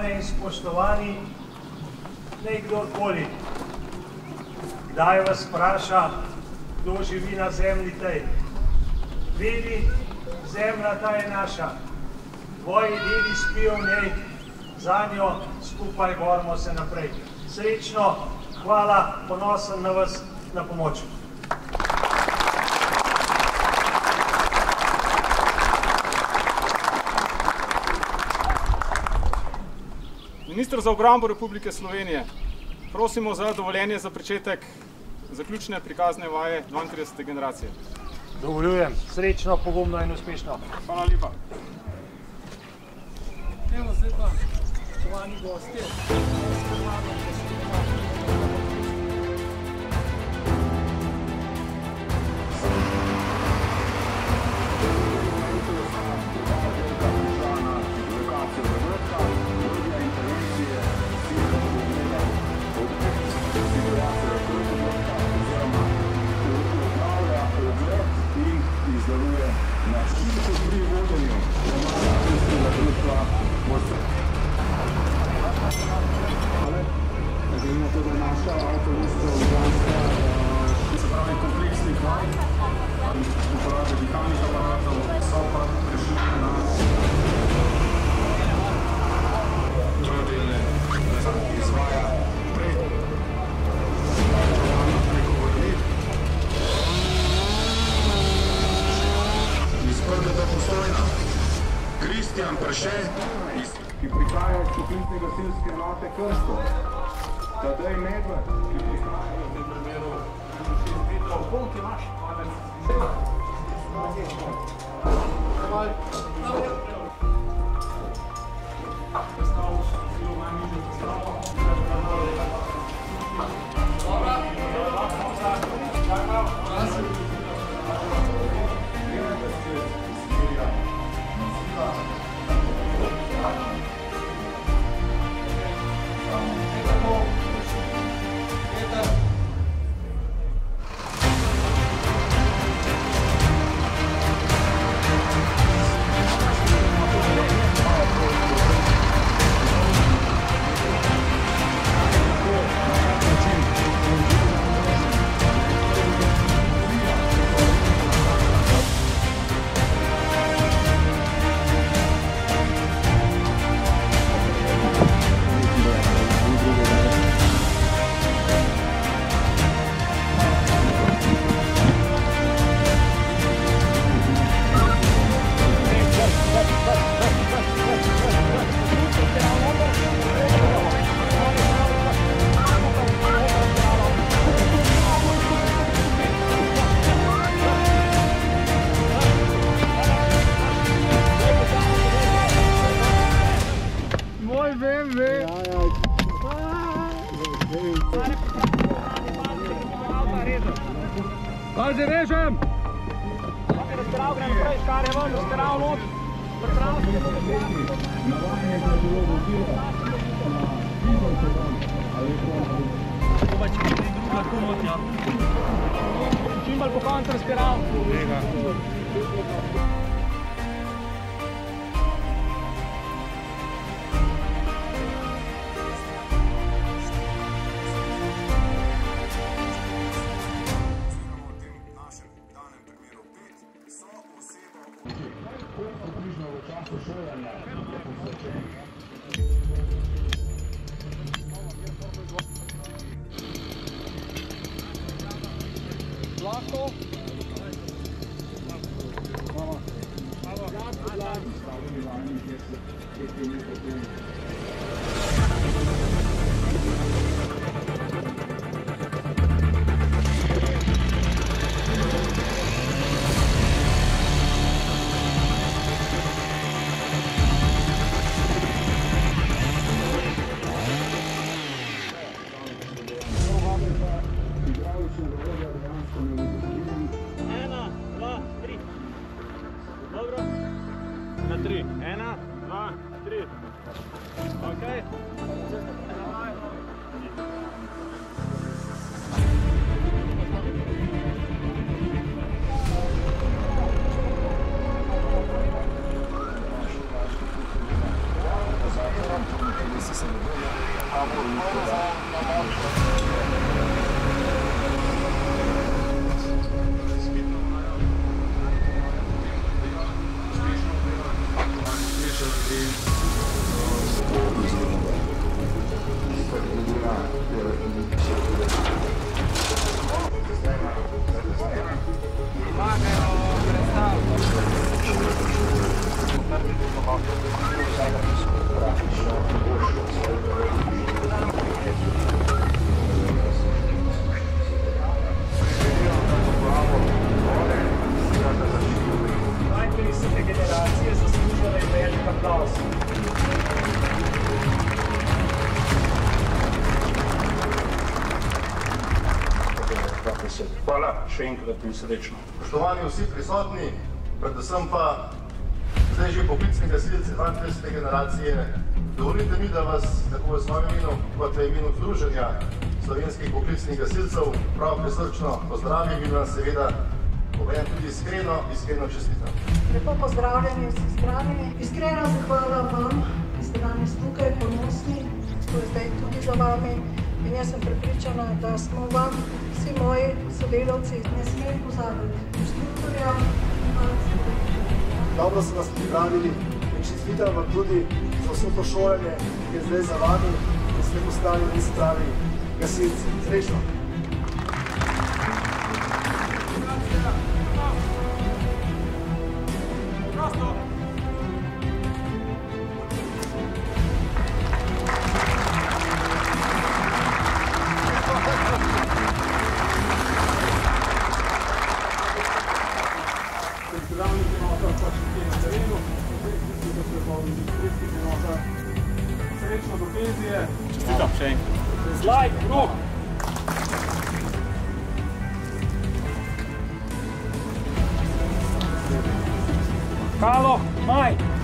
Spoštovane in spoštovani, naj kdorkoli, kdaj vas vpraša, kdo živi na zemlji tej. Vedi, zemlja ta je naša, tvoji dedi spijo v njej, za njo skupaj borimo se naprej. Srečno, hvala, ponosen na vas, na pomoč. Minister za obrambo Republike Slovenije, prosimo za dovoljenje za pričetek zaključne prikazne vaje 32. generacije. Dovoljujem. Srečno, pogumno in uspešno. Hvala lepa. Evo zdaj pa, spoštovani gostje, Kristjan Prše, ki prihaja iz poklicne gasilske enote Krško. Tadej Medved, ki prihaja v tem primeru 6 metrov. Polk imaš? Kaj že režem? Razpiral grem prej, škare ven, razpiral not. Čim bolj po koncu razpiral. Lahko. Na 3. 1, 2, 3. Hvala še enkrat in srečno. Spoštovani vsi prisotni, predvsem pa zdaj že poklicni gasilci 32. generacije, dovolite mi, da vas tako v svojem imenu kot v imenu Združenja slovenskih poklicnih gasilcev prav prisrčno pozdravim in vam seveda povem tudi iskreno čestitam. Lepo pozdravljeni vsi zbrani. Iskrena zahvala vam, ki ste danes tukaj ponosni, ko je zdaj tudi za vami. In jaz sem prepričana, da smo vam, vsi moji sodelavci, ne smeli pozabiti inštruktorja. Dobro so nas pripravili in čestitam vam tudi za vso to šolanje, ki je zdaj za vami, da ste postali res pravi gasilci. Srečno! Srečno do penzije. Čestitam še enkrat. Zlaj, krog! Kalo, Maj!